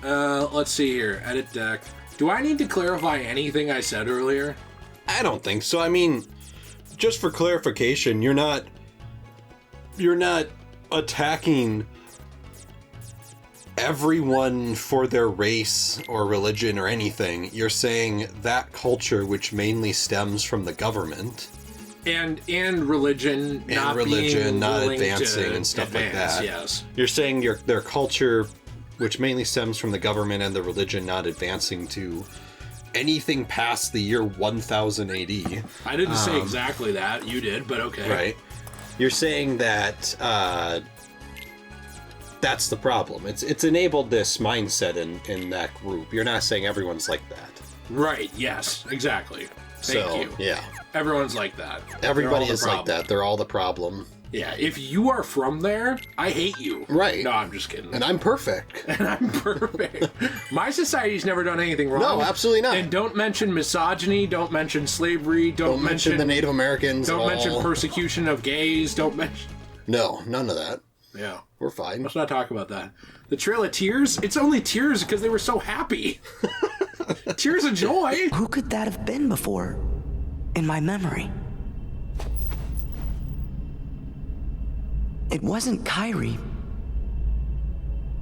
Let's see here. Edit deck. Do I need to clarify anything I said earlier? I don't think so. I mean, just for clarification, you're not attacking everyone for their race or religion or anything. You're saying that culture, which mainly stems from the government and religion, not advancing and stuff like that. Yes, you're saying their culture, which mainly stems from the government and the religion, not advancing to anything past the year 1000 AD. I didn't say exactly that. You did, but okay. Right. You're saying that that's the problem. It's enabled this mindset in that group. You're not saying everyone's like that. Right, yes, exactly. Thank you. Yeah. Everyone's like that. Everybody is like that. They're all the problem. Yeah, if you are from there, I hate you. Right. No, I'm just kidding. And I'm perfect. My society's never done anything wrong. No, absolutely not. And don't mention misogyny, don't mention slavery, don't mention the Native Americans. Don't mention persecution of gays, don't mention... No, none of that. Yeah. We're fine. Let's not talk about that. The Trail of Tears, it's only tears because they were so happy. Tears of joy. Who could that have been before in my memory? It wasn't Kyrie,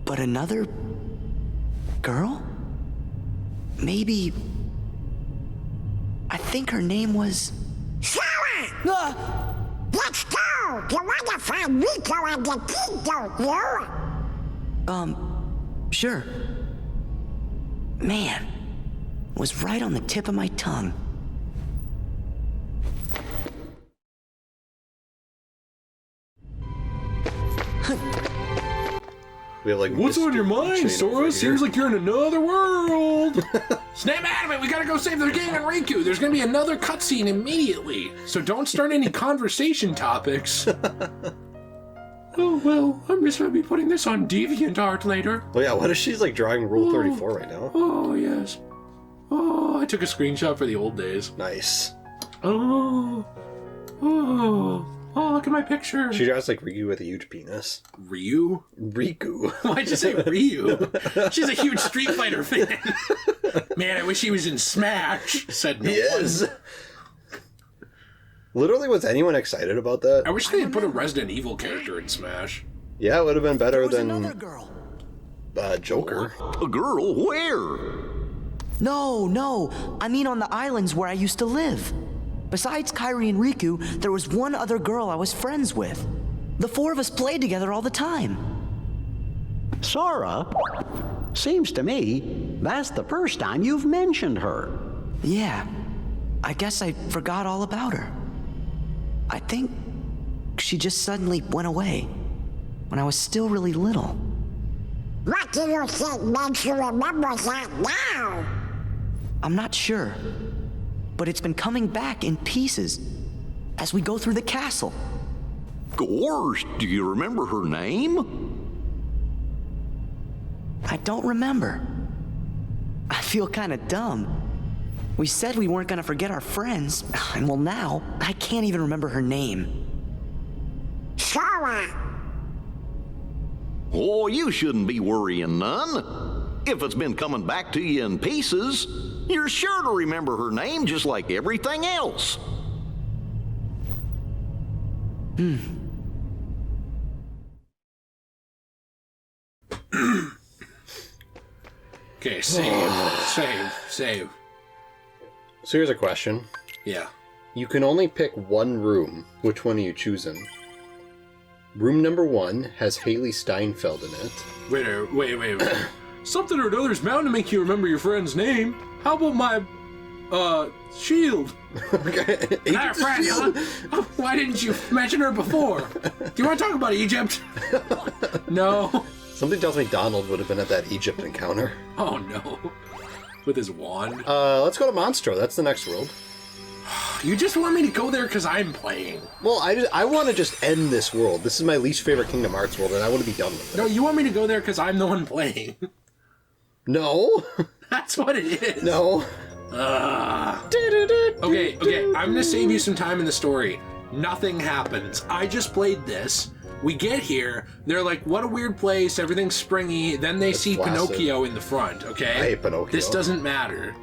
but another girl? Maybe... I think her name was... Sarah! Let's go! You want to find Rico and the kid, don't you? Sure. Man, it was right on the tip of my tongue. We have, like, what's on your mind, Sora? Seems like you're in another world. Snap out of it! We gotta go save the gang and Riku. There's gonna be another cutscene immediately. So don't start any conversation topics. Oh, well, I'm just gonna be putting this on DeviantArt later. Oh, yeah, what if she's, like, drawing Rule 34 right now? Oh, yes. Oh, I took a screenshot for the old days. Nice. Oh, look at my picture. She draws like Ryu with a huge penis. Ryu? Riku. Why'd you say Ryu? She's a huge Street Fighter fan. Man, I wish he was in Smash, said no one. He is. Literally, was anyone excited about that? I wish they had put a Resident Evil character in Smash. Yeah, it would have been better than Another girl. Joker. A girl? Where? No. I mean on the islands where I used to live. Besides Kyrie and Riku, there was one other girl I was friends with. The four of us played together all the time. Sora? Seems to me that's the first time you've mentioned her. Yeah, I guess I forgot all about her. I think she just suddenly went away when I was still really little. What do you think makes you remember that now? I'm not sure, but it's been coming back in pieces as we go through the castle. Gorsh, do you remember her name? I don't remember. I feel kind of dumb. We said we weren't gonna forget our friends, and well now, I can't even remember her name. Sora! Oh, you shouldn't be worrying none. If it's been coming back to you in pieces, you're sure to remember her name just like everything else. Okay, save. So here's a question. Yeah. You can only pick one room. Which one are you choosing? Room number 1 has Haley Steinfeld in it. Wait. Something or another's bound to make you remember your friend's name. How about my, Shield? Okay. Our friend, huh? Oh, why didn't you mention her before? Do you want to talk about Egypt? No. Something tells me Donald would have been at that Egypt encounter. Oh, no. With his wand. Let's go to Monstro. That's the next world. You just want me to go there because I'm playing. Well, I want to just end this world. This is my least favorite Kingdom Hearts world, and I want to be done with it. No, you want me to go there because I'm the one playing. No. That's what it is. No. Okay, I'm gonna save you some time in the story. Nothing happens. I just played this. We get here, they're like, what a weird place, everything's springy, then they see flaccid. Pinocchio in the front, okay? I hate Pinocchio. This doesn't matter.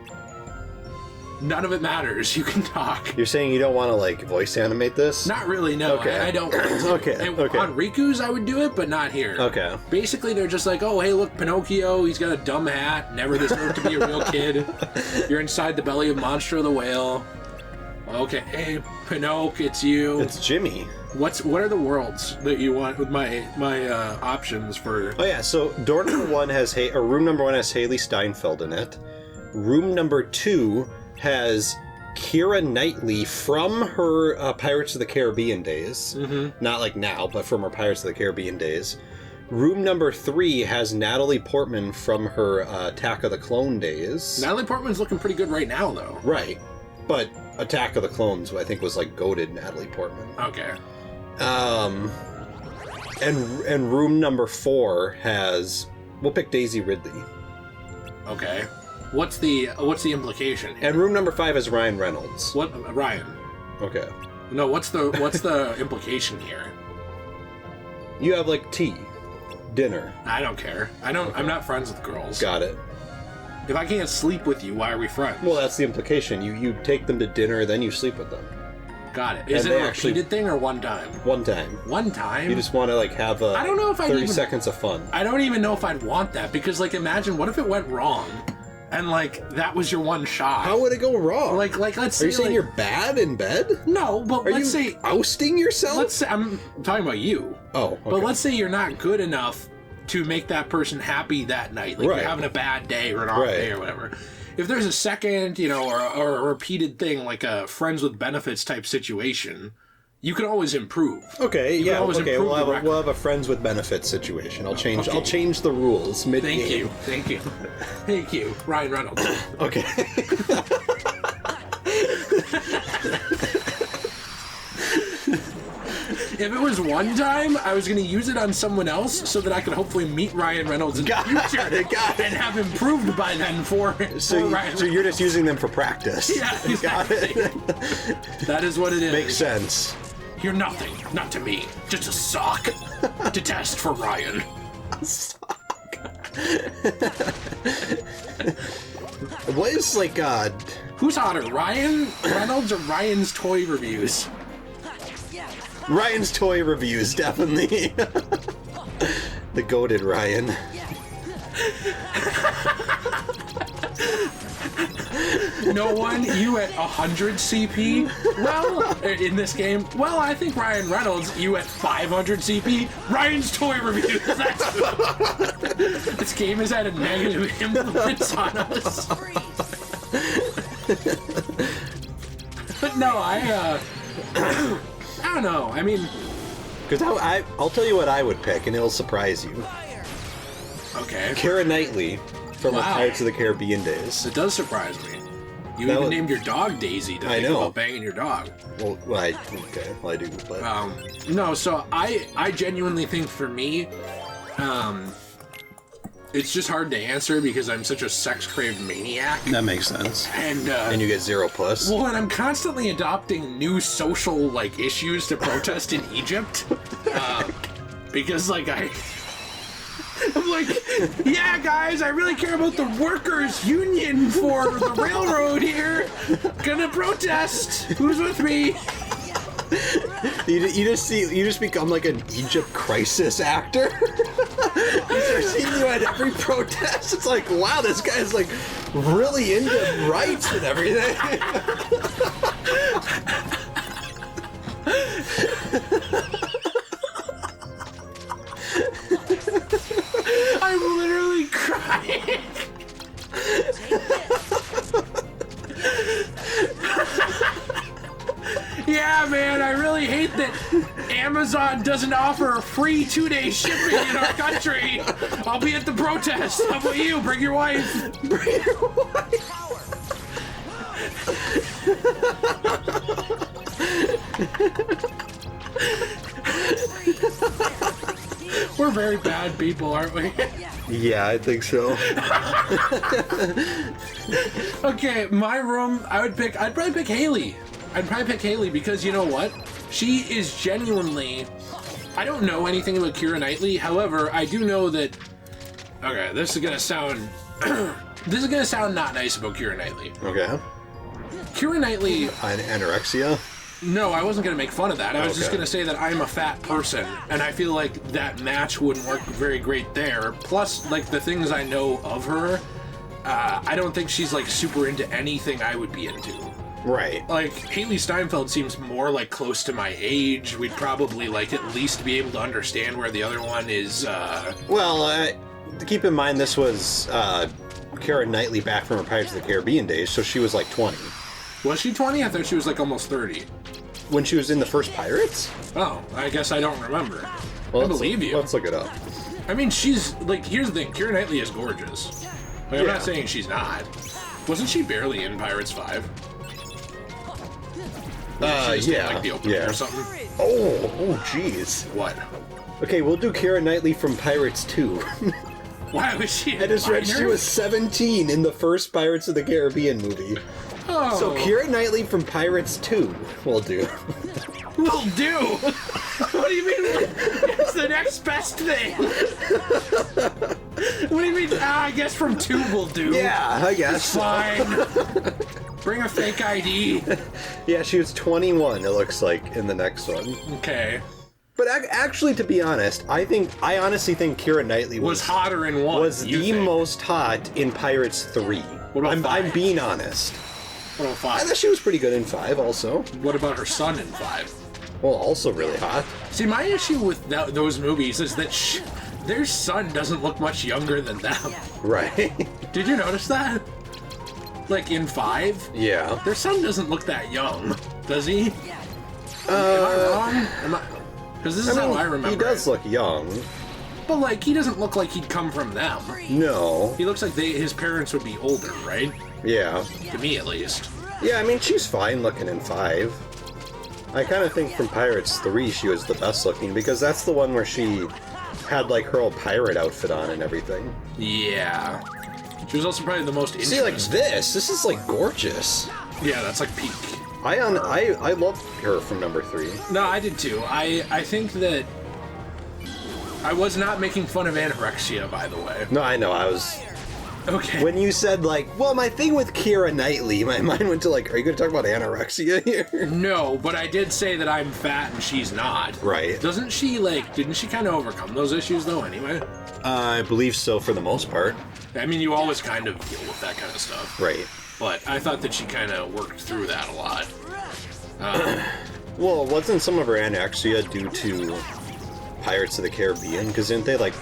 None of it matters, you can talk. You're saying you don't want to, like, voice animate this? Not really, no. Okay. I don't want to. Okay, And okay. on Riku's, I would do it, but not here. Okay. Basically, they're just like, oh, hey, look, Pinocchio, he's got a dumb hat, never deserved to be a real kid. You're inside the belly of Monstro the whale. Okay, hey, Pinocchio, it's you. It's Jimmy. What are the worlds that you want with my options for? Oh yeah, so door number 1 has room number 1 has Haley Steinfeld in it. Room number 2 has Keira Knightley from her Pirates of the Caribbean days. Mm-hmm. Not like now, but from her Pirates of the Caribbean days. Room number 3 has Natalie Portman from her Attack of the Clone days. Natalie Portman's looking pretty good right now, though. Right, but Attack of the Clones, I think, was like goated Natalie Portman. Okay. And room number 4 has, we'll pick Daisy Ridley. Okay. What's the implication here? And room number 5 has Ryan Reynolds. What, Ryan? Okay. No, what's the implication here? You have like tea, dinner. I don't care. I'm not friends with girls. Got it. If I can't sleep with you, why are we friends? Well, that's the implication. You take them to dinner, then you sleep with them. Got it. Is And it they a actually- repeated thing or one time? One time. One time? You just want to like have a I don't know if I'd 30 even- seconds of fun. I don't even know if I'd want that, because, like, imagine, what if it went wrong? And, like, that was your one shot? How would it go wrong? Like, let's say, Are you saying like, you're bad in bed? No, but Are let's you say... ousting yourself? Let's say... I'm talking about you. Oh, okay. But let's say you're not good enough to make that person happy that night. Like, Right. you're having a bad day or an off Right. day or whatever. If there's a second, or a repeated thing, like a friends with benefits type situation, you can always improve. Okay, You can yeah, always okay. improve We'll the have a friends with benefits situation. I'll change. Okay. I'll change the rules mid game. Thank you. Thank you, Ryan Reynolds. Okay. If it was one time, I was going to use it on someone else so that I could hopefully meet Ryan Reynolds in the future got it. and have improved by then for Ryan So Reynolds. you're just using them for practice. Yeah, Got exactly. it. That is what it is. Makes sense. You're nothing, not to me, just a sock to test for Ryan. What is like Who's hotter, Ryan Reynolds or Ryan's toy reviews? Ryan's toy reviews, definitely. The goated Ryan. No one, you at 100 CP? Well, in this game, well, I think Ryan Reynolds, you at 500 CP? Ryan's toy reviews. This game has had a negative influence on us. But no, I don't know. I mean, Because I'll tell you what I would pick, and it'll surprise you. okay. Keira Knightley from the Wow. Pirates of the Caribbean days. It does surprise me. You That even was- named your dog Daisy to I think know. about banging your dog. Well, I do, but No, so I genuinely think for me, it's just hard to answer because I'm such a sex-craved maniac. that makes sense. And you get 0 puss. well, and I'm constantly adopting new social, like, issues to protest in Egypt. Because, like, I'm like, yeah, guys, I really care about the workers' union for the railroad here. Gonna protest. Who's with me? You just become like an Egypt crisis actor. You start seeing you at every protest. It's like, wow, this guy's like really into rights and everything. I'm literally crying. Yeah, man, I really hate that Amazon doesn't offer free 2-day shipping in our country. I'll be at the protest. How about you? Bring your wife. Bring your wife. We're very bad people, aren't we? Yeah, I think so. Okay, my room, I'd probably pick Haley. I'd probably pick Haley because you know what? She is genuinely I don't know anything about Keira Knightley. However, I do know that. Okay, this is gonna sound. This is gonna sound not nice about Keira Knightley. Okay. Keira Knightley. Anorexia? No, I wasn't gonna make fun of that. I was just gonna say that I'm a fat person, and I feel like that match wouldn't work very great there. Plus, like the things I know of her, I don't think she's like super into anything I would be into. Right. Like, Haley Steinfeld seems more, like, close to my age. We'd probably, like, at least be able to understand where the other one is, Well, keep in mind this was, Keira Knightley back from her Pirates of the Caribbean days, so she was, like, 20. Was she 20? I thought she was, like, almost 30. When she was in the first Pirates? Oh, I guess I don't remember. Well, I believe you. Let's look it up. I mean, she's, like, here's the thing. Keira Knightley is gorgeous. Like, I'm Yeah. not saying she's not. Wasn't she barely in Pirates 5? She just did, like, the opening or something? Oh, jeez. What? Okay, we'll do Keira Knightley from Pirates 2. Why was she I just read she was 17 in the first Pirates of the Caribbean movie. Oh. So Keira Knightley from Pirates 2 will do. Will do? What do you mean? It's the next best thing. What do you mean? I guess from 2 will do. Yeah, I guess. Fine. Bring a fake ID. Yeah, she was 21, it looks like, in the next one. Okay. But actually, to be honest, I honestly think Keira Knightley Was hotter in 1. was the most hot in Pirates 3. What about 5? I'm being honest. What about I 5? thought she was pretty good in 5 also. What about her son in 5? Well, also really hot. See, my issue with those movies is that their son doesn't look much younger than them. Right. Did you notice that? Like in 5? Yeah. Their son doesn't look that young, does he? Am I wrong? Because this is how I remember he does look young. But, like, he doesn't look like he'd come from them. No. He looks like his parents would be older, right? Yeah. To me, at least. Yeah, I mean, she's fine looking in 5. I kind of think from Pirates 3 she was the best looking, because that's the one where she had, like, her old pirate outfit on and everything. Yeah. She was also probably the most interesting. See, like, this is, like, gorgeous. Yeah, that's, like, peak. I love her from number 3. No, I did too. I think that I was not making fun of anorexia, by the way. No, I know, I was... Okay. When you said, like, well, my thing with Keira Knightley, my mind went to, like, are you going to talk about anorexia here? No, but I did say that I'm fat and she's not. Right. Doesn't she, like, didn't she kind of overcome those issues, though, anyway? I believe so, for the most part. I mean, you always kind of deal with that kind of stuff. Right. But I thought that she kind of worked through that a lot. Well, wasn't some of her anorexia due to Pirates of the Caribbean? Because didn't they, like,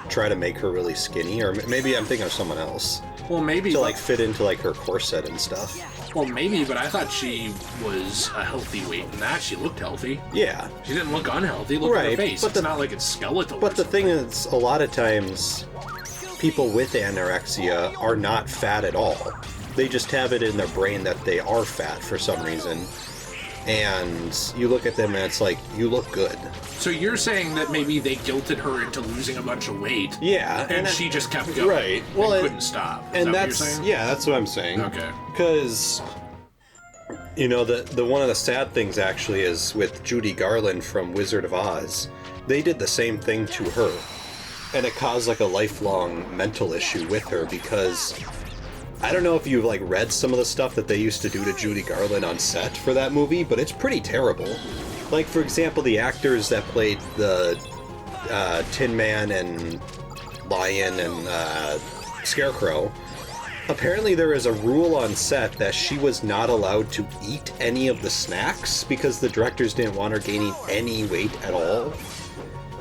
try to make her really skinny? Or maybe I'm thinking of someone else. Well, maybe. To, like, fit into, like, her corset and stuff. Well, maybe, but I thought she was a healthy weight in that. She looked healthy. Yeah. She didn't look unhealthy. Look at her Right, face. but It's not like it's skeletal. But the thing is, a lot of times, people with anorexia are not fat at all. They just have it in their brain that they are fat for some reason. And you look at them and it's like, you look good. So you're saying that maybe they guilted her into losing a bunch of weight. Yeah. And she just kept going. Right. Well, and couldn't stop. Is And that that's, what you're saying? yeah, that's what I'm saying. Okay. Because, you know, the one of the sad things actually is with Judy Garland from Wizard of Oz. They did the same thing to her. And it caused like a lifelong mental issue with her because I don't know if you've like read some of the stuff that they used to do to Judy Garland on set for that movie, but it's pretty terrible. Like, for example, the actors that played the Tin Man and Lion and Scarecrow, apparently there is a rule on set that she was not allowed to eat any of the snacks because the directors didn't want her gaining any weight at all.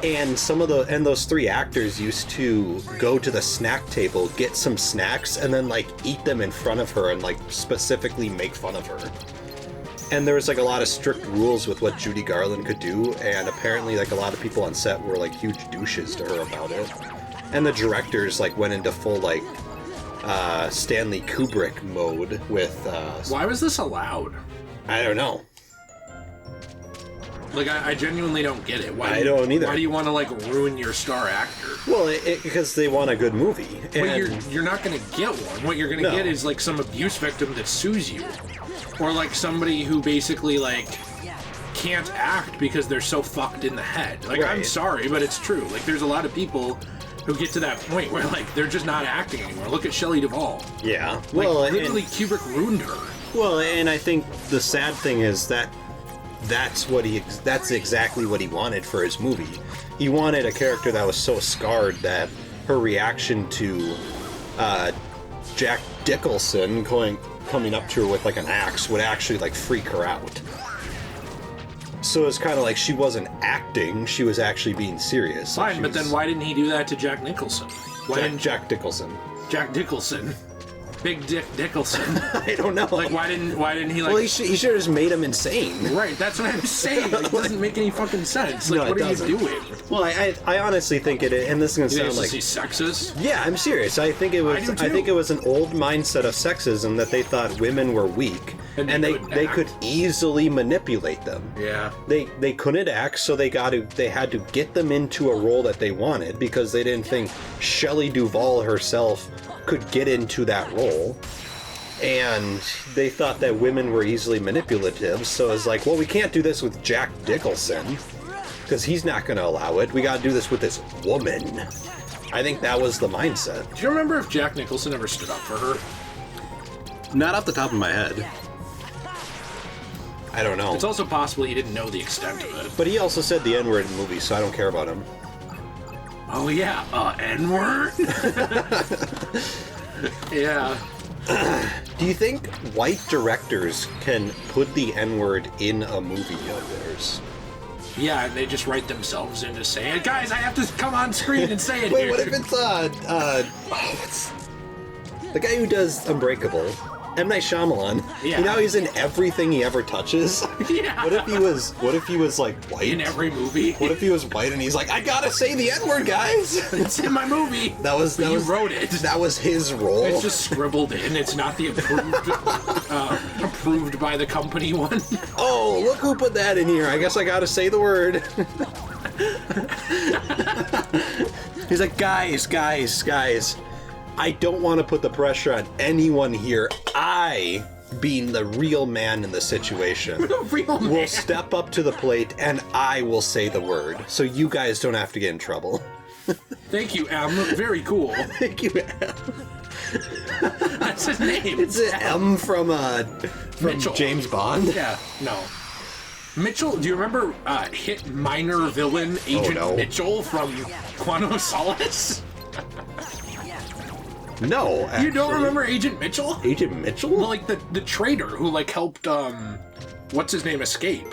And those 3 actors used to go to the snack table, get some snacks, and then like eat them in front of her and like specifically make fun of her. And there was like a lot of strict rules with what Judy Garland could do, and apparently like a lot of people on set were like huge douches to her about it. And the directors like went into full like Stanley Kubrick mode with Why was this allowed? I don't know. Like, I genuinely don't get it. Why I don't either. Why do you want to, like, ruin your star actor? Well, because they want a good movie. But And you're not going to get one. What you're going to No. get is, like, some abuse victim that sues you. Or, like, somebody who basically, like, can't act because they're so fucked in the head. Like, I'm Right. sorry, but it's true. Like, there's a lot of people who get to that point where, like, they're just not acting anymore. Look at Shelley Duvall. Yeah. Like, Well, literally, Kubrick ruined her. Well, and I think the sad thing is that that's exactly what he wanted for his movie. He wanted a character that was so scarred that her reaction to Jack Nicholson coming up to her with like an axe would actually like freak her out. So it's kind of like she wasn't acting; she was actually being serious. Fine, Like, but then why didn't he do that to Jack Nicholson? Why didn't Jack Nicholson? Jack Nicholson? Big Dick Nicholson. I don't know. Like, why didn't he like? Well, he should have just made him insane. Right, that's what I'm saying. Like, it doesn't make any fucking sense. Like, No, it what are doesn't. you doing? Well, I honestly think it, and this is gonna You think sound it's like just he's sexist? yeah, I'm serious. I think it was. I do too. I think it was an old mindset of sexism that they thought women were weak, And and they they couldn't could act. easily manipulate them. Yeah. They couldn't act, so they had to get them into a role that they wanted because they didn't think Shelley Duvall herself could get into that role. And they thought that women were easily manipulative, so it's like, well, we can't do this with Jack Nicholson because he's not going to allow it. We got to do this with this woman. I think that was the mindset. Do you remember if Jack Nicholson ever stood up for her? Not off the top of my head. I don't know. It's also possible he didn't know the extent of it. But he also said the N-word in the movie, so I don't care about him. Oh yeah, N-word? Yeah. Do you think white directors can put the N-word in a movie of theirs? Yeah, and they just write themselves in to say it. Guys, I have to come on screen and say it Wait, here. what if it's what's the guy who does Unbreakable? M. Night Shyamalan. Yeah. You know how he's in everything he ever touches? Yeah. What if he was like white? In every movie? What if he was white and he's like, I gotta say the N-word, guys? It's in my movie. You wrote it. That was his role. It's just scribbled in. It's not the approved by the company one. Oh, look who put that in here. I guess I gotta say the word. He's like, guys. I don't want to put the pressure on anyone here. I, being the real man in the situation, Real man. will step up to the plate and I will say the word. So you guys don't have to get in trouble. Thank you, M. Very cool. Thank you, M. That's his name. It's an M from Mitchell. James Bond. Yeah, no. Mitchell, do you remember hit minor villain Agent no. Mitchell from Quantum of Solace? No, actually. You don't remember Agent Mitchell? Agent Mitchell? Well, like the traitor who like helped what's his name escape.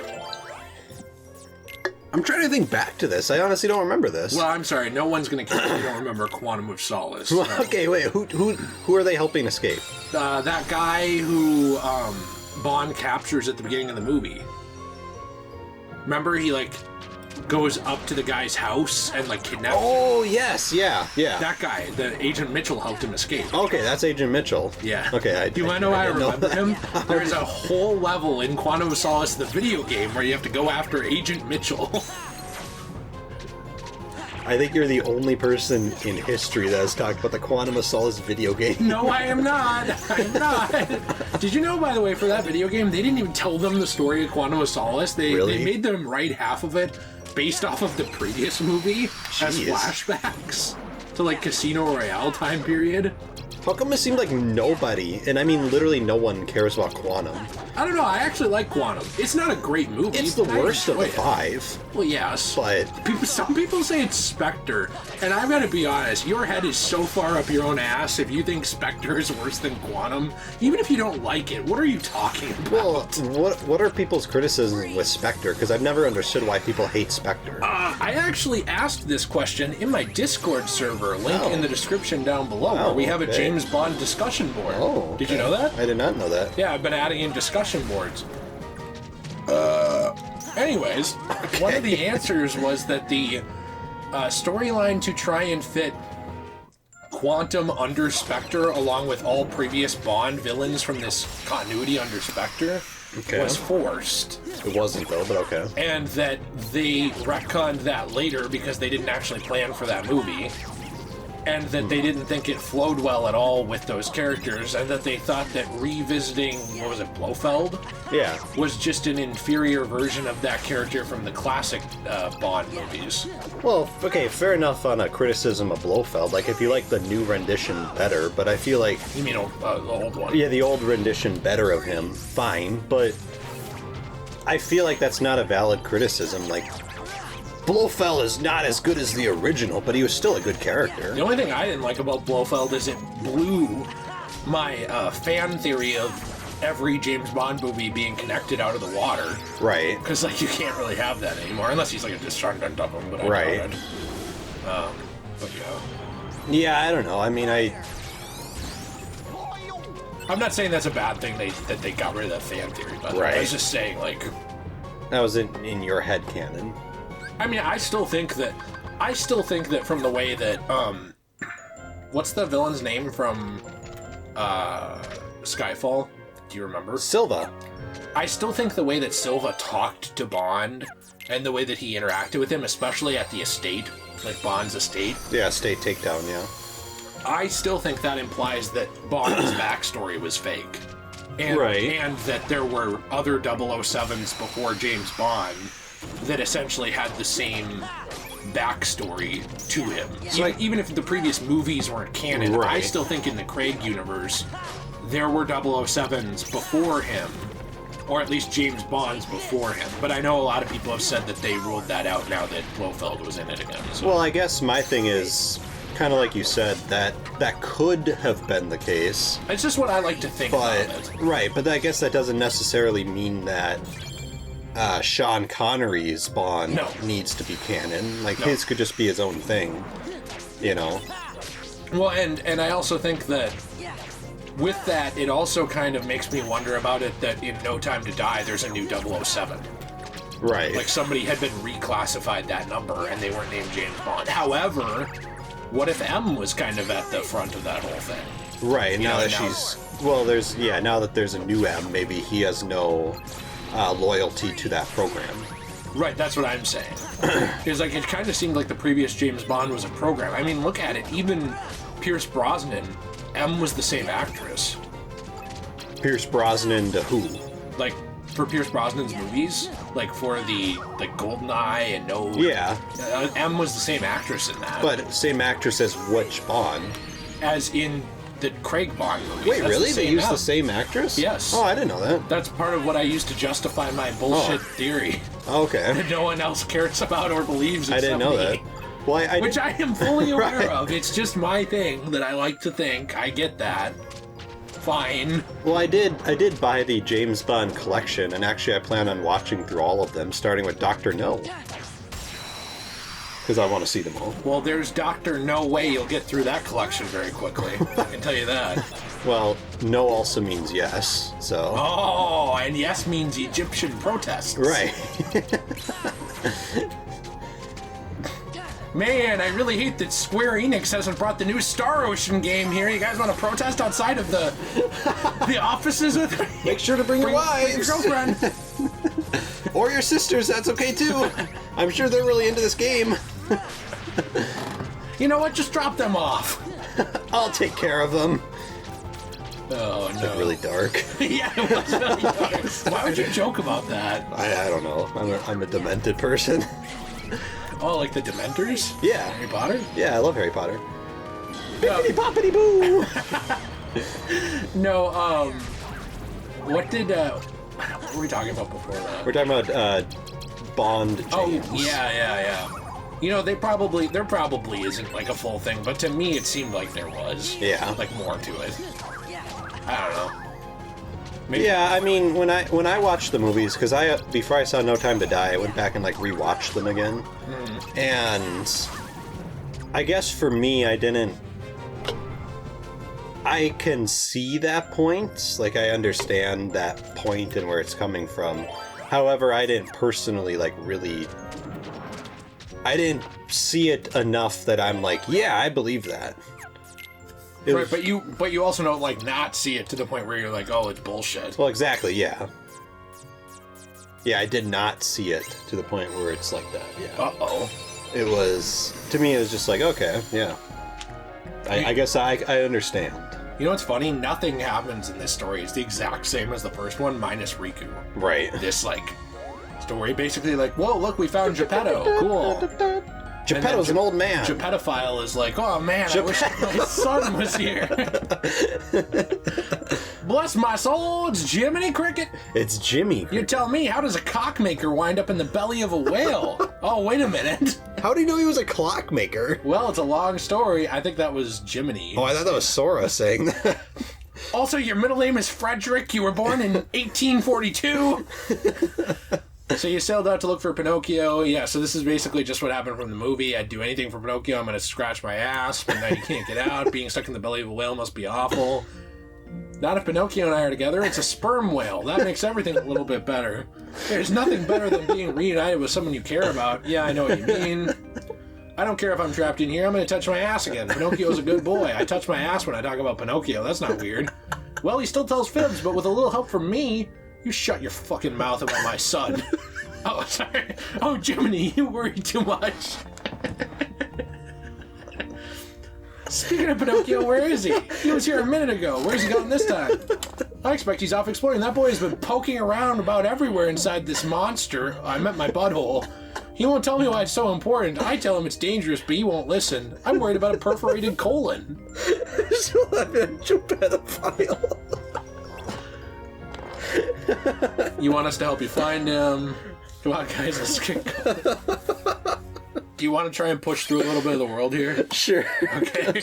I'm trying to think back to this. I honestly don't remember this. Well, I'm sorry, no one's gonna care if you don't remember Quantum of Solace. Well, okay, wait. Who are they helping escape? That guy who Bond captures at the beginning of the movie. Remember, he like goes up to the guy's house and like kidnaps him. Oh yes, yeah. That guy, the Agent Mitchell, helped him escape. Okay, that's Agent Mitchell. Yeah. Okay. Do you want to know why I didn't know remember that. him? There's a whole level in Quantum of Solace, the video game, where you have to go after Agent Mitchell. I think you're the only person in history that has talked about the Quantum of Solace video game. No, I am not. I'm not. Did you know, by the way, for that video game, they didn't even tell them the story of Quantum of Solace. They made them write half of it based off of the previous movie as Jeez. flashbacks to like Casino Royale time period. How come it seemed like nobody, and I mean literally no one, cares about Quantum? I don't know. I actually like Quantum. It's not a great movie. It's the but I worst of the enjoy it. 5. Well, yes. But Some people say it's Spectre, and I've got to be honest, your head is so far up your own ass if you think Spectre is worse than Quantum. Even if you don't like it, what are you talking about? well, what are people's criticisms with Spectre? Because I've never understood why people hate Spectre. I actually asked this question in my Discord server, link in the description down below, Oh, where we have a okay. James Bond discussion board. Oh, Did you know that? I did not know that. Yeah, I've been adding in discussion boards. Anyways, one of the answers was that the storyline to try and fit Quantum under Spectre, along with all previous Bond villains from this continuity under Spectre, was forced. It wasn't though, but okay. And that they retconned that later because they didn't actually plan for that movie. and that they didn't think it flowed well at all with those characters, and that they thought that revisiting, what was it, Blofeld? Yeah. Was just an inferior version of that character from the classic Bond movies. Well, okay, fair enough on a criticism of Blofeld. Like, if you like the new rendition better, but I feel like... You mean the old one? Yeah, the old rendition better of him, fine, but I feel like that's not a valid criticism. Like, Blofeld is not as good as the original, but he was still a good character. The only thing I didn't like about Blofeld is it blew my fan theory of every James Bond movie being connected out of the water. Right. Because, like, you can't really have that anymore, unless he's, like, a descendant of him, but I Right. doubt it. But, yeah. Yeah, I don't know. I mean, I'm not saying that's a bad thing that they got rid of that fan theory, but Right. I was just saying, like... that was in your head canon. I mean, I still think that from the way that, what's the villain's name from, Skyfall? Do you remember? Silva. I still think the way that Silva talked to Bond, and the way that he interacted with him, especially at the estate, like Bond's estate. Yeah, state takedown, yeah. I still think that implies that Bond's backstory was fake. And, Right. And that there were other 007s before James Bond that essentially had the same backstory to him. Even if the previous movies weren't canon, I Right. still think in the Craig universe, there were 007s before him, or at least James Bond's before him. But I know a lot of people have said that they ruled that out now that Blofeld was in it again. So. Well, I guess my thing is, kind of like you said, that could have been the case. It's just what I like to think But, about it. right, but I guess that doesn't necessarily mean that Sean Connery's Bond No. needs to be canon. Like, No. his could just be his own thing, you know? Well, and I also think that with that, it also kind of makes me wonder about it that in No Time to Die, there's a new 007. Right. Like somebody had been reclassified that number and they weren't named James Bond. However, what if M was kind of at the front of that whole thing? right, now know, that now- she's... Well, now that there's a new M, maybe he has no loyalty to that program. Right, that's what I'm saying. Because like it kind of seemed like the previous James Bond was a program. I mean, look at it. Even Pierce Brosnan, M was the same actress. Pierce Brosnan to who? Like for Pierce Brosnan's movies, like for the GoldenEye and No. Yeah, M was the same actress in that. but same actress as which Bond? As in the Craig Bond movies. Wait, That's really? the They same use M. the same actress? Yes. Oh, I didn't know that. That's part of what I used to justify my bullshit theory Okay. that no one else cares about or believes. I didn't know except that. me. Well, I Which I am fully aware Right. of. It's just my thing that I like to think. I get that. Fine. Well, I did buy the James Bond collection, and actually I plan on watching through all of them, starting with Dr. No. Because I want to see them all. Well, there's Dr. No way you'll get through that collection very quickly. I can tell you that. Well, no also means yes, so... Oh, and yes means Egyptian protests. Right. Man, I really hate that Square Enix hasn't brought the new Star Ocean game here. You guys want to protest outside of the offices with me? Make sure to bring your Bring wives! your girlfriend. Or your sisters, that's okay too! I'm sure they're really into this game. You know what? Just drop them off. I'll take care of them. Oh, no. Really dark. Yeah, it was really dark. Why would you joke about that? I don't know. I'm a demented person. Oh, like the Dementors? Yeah. Harry Potter? Yeah, I love Harry Potter. No, Bippity boppity boo! no, what did, what were we talking about before that? We're talking about Bond James. Oh, yeah. You know, there probably isn't like a full thing, but to me it seemed like there was. Yeah. Like more to it. I don't know. Maybe. Yeah, I mean, when I watched the movies, because before I saw No Time to Die, I went back and like rewatched them again, and I guess for me, I can see that point, like I understand that point and where it's coming from. However, I didn't personally I didn't see it enough that I'm like, yeah, I believe that. Right, but you also don't like not see it to the point where you're like, oh, it's bullshit. Well, exactly, yeah. Yeah, I did not see it to the point where it's like that, yeah. Uh-oh. It was, to me, it was just like, okay, yeah. I guess I understand. You know what's funny? Nothing happens in this story. It's the exact same as the first one, minus Riku. Right. This, like, story basically like, whoa, look, we found Geppetto. Cool. Geppetto's an old man. Geppettophile is like, oh man, I wish my son was here. Bless my soul, it's Jiminy Cricket. It's Jimmy. You tell me, how does a cockmaker wind up in the belly of a whale? Oh, wait a minute. How do you know he was a clockmaker? Well, it's a long story. I think that was Jiminy. Oh, I thought that was Sora saying that. Also, your middle name is Frederick. You were born in 1842. So you sailed out to look for Pinocchio. Yeah, so this is basically just what happened from the movie. I'd do anything for Pinocchio. I'm going to scratch my ass, but now you can't get out. Being stuck in the belly of a whale must be awful. Not if Pinocchio and I are together. It's a sperm whale. That makes everything a little bit better. There's nothing better than being reunited with someone you care about. Yeah, I know what you mean. I don't care if I'm trapped in here. I'm going to touch my ass again. Pinocchio's a good boy. I touch my ass when I talk about Pinocchio. That's not weird. Well, he still tells fibs, but with a little help from me... You shut your fucking mouth about my son. Oh, sorry. Oh, Jiminy, you worry too much. Speaking of Pinocchio, where is he? He was here a minute ago. Where's he gone this time? I expect he's off exploring. That boy has been poking around about everywhere inside this monster. I meant my butthole. He won't tell me why it's so important. I tell him it's dangerous, but he won't listen. I'm worried about a perforated colon. So I'm a pedophile. You want us to help you find him? Come on, guys, let's get going. Do you want to try and push through a little bit of the world here? Sure. Okay.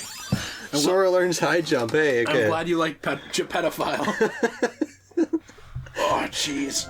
Sora learns high jump. Hey, okay. I'm glad you like pedophile. Oh, jeez.